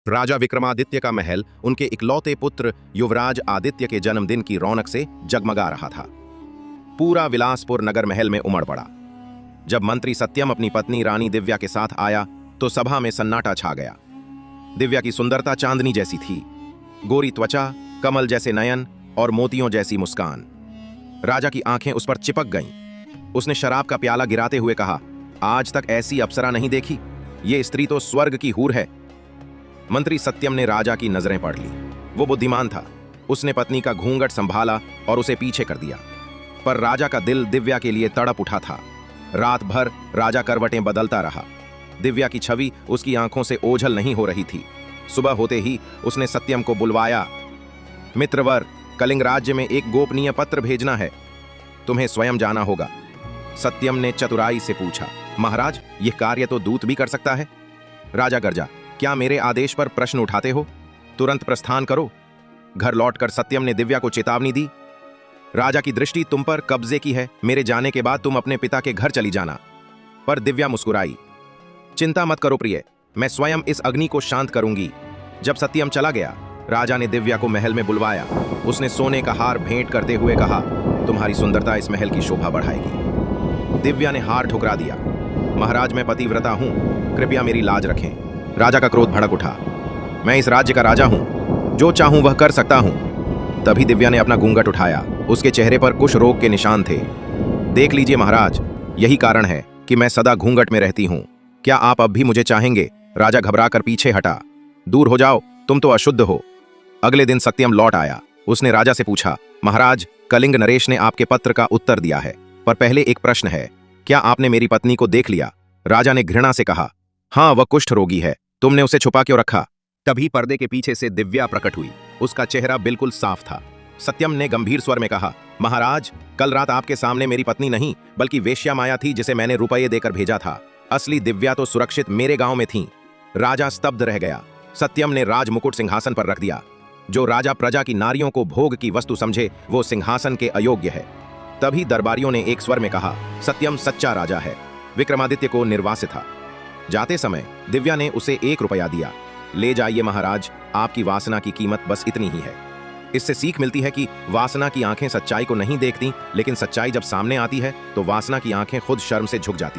राजा विक्रमादित्य का महल उनके इकलौते पुत्र युवराज आदित्य के जन्मदिन की रौनक से जगमगा रहा था। पूरा विलासपुर नगर महल में उमड़ पड़ा। जब मंत्री सत्यम अपनी पत्नी रानी दिव्या के साथ आया तो सभा में सन्नाटा छा गया। दिव्या की सुंदरता चांदनी जैसी थी, गोरी त्वचा, कमल जैसे नयन और मोतियों जैसी मुस्कान। राजा की आंखें उस पर चिपक गईं। उसने शराब का प्याला गिराते हुए कहा, आज तक ऐसी अप्सरा नहीं देखी, ये स्त्री तो स्वर्ग की हूर है। मंत्री सत्यम ने राजा की नजरें पढ़ ली। वो बुद्धिमान था। उसने पत्नी का घूंघट संभाला और उसे पीछे कर दिया। पर राजा का दिल दिव्या के लिए तड़प उठा था। रात भर राजा करवटें बदलता रहा। दिव्या की छवि उसकी आंखों से ओझल नहीं हो रही थी। सुबह होते ही उसने सत्यम को बुलवाया। मित्रवर, कलिंग राज्य में एक गोपनीय पत्र भेजना है, तुम्हें स्वयं जाना होगा। सत्यम ने चतुराई से पूछा, महाराज, यह कार्य तो दूत भी कर सकता है। राजा गर्जा, क्या मेरे आदेश पर प्रश्न उठाते हो? तुरंत प्रस्थान करो। घर लौटकर सत्यम ने दिव्या को चेतावनी दी, राजा की दृष्टि तुम पर कब्जे की है, मेरे जाने के बाद तुम अपने पिता के घर चली जाना। पर दिव्या मुस्कुराई, चिंता मत करो प्रिय, मैं स्वयं इस अग्नि को शांत करूंगी। जब सत्यम चला गया, राजा ने दिव्या को महल में बुलवाया। उसने सोने का हार भेंट करते हुए कहा, तुम्हारी सुंदरता इस महल की शोभा बढ़ाएगी। दिव्या ने हार ठुकरा दिया, महाराज, मैं पतिव्रता हूं, कृपया मेरी लाज रखें। राजा का क्रोध भड़क उठा, मैं इस राज्य का राजा हूं, जो चाहूं वह कर सकता हूं। तभी दिव्या ने अपना घूंघट उठाया। उसके चेहरे पर कुछ रोग के निशान थे। देख लीजिए महाराज, यही कारण है कि मैं सदा घूंघट में रहती हूं। क्या आप अब भी मुझे चाहेंगे? राजा घबराकर पीछे हटा, दूर हो जाओ, तुम तो अशुद्ध हो। अगले दिन सत्यम लौट आया। उसने राजा से पूछा, महाराज, कलिंग नरेश ने आपके पत्र का उत्तर दिया है, पर पहले एक प्रश्न है, क्या आपने मेरी पत्नी को देख लिया? राजा ने घृणा से कहा, हाँ, वह कुष्ठ रोगी है, तुमने उसे छुपा क्यों रखा? तभी पर्दे के पीछे से दिव्या प्रकट हुई। उसका चेहरा बिल्कुल साफ था। सत्यम ने गंभीर स्वर में कहा, महाराज, कल रात आपके सामने मेरी पत्नी नहीं बल्कि वेश्या माया थी, जिसे मैंने रुपये देकर भेजा था। असली दिव्या तो सुरक्षित मेरे गांव में थी। राजा स्तब्ध रह गया। सत्यम ने राज मुकुट सिंहासन पर रख दिया। जो राजा प्रजा की नारियों को भोग की वस्तु समझे, वो सिंहासन के अयोग्य है। तभी दरबारियों ने एक स्वर में कहा, सत्यम सच्चा राजा है। विक्रमादित्य को निर्वास्य था। जाते समय दिव्या ने उसे 1 रुपया दिया। ले जाइए महाराज, आपकी वासना की कीमत बस इतनी ही है। इससे सीख मिलती है कि वासना की आंखें सच्चाई को नहीं देखती, लेकिन सच्चाई जब सामने आती है तो वासना की आंखें खुद शर्म से झुक जाती हैं।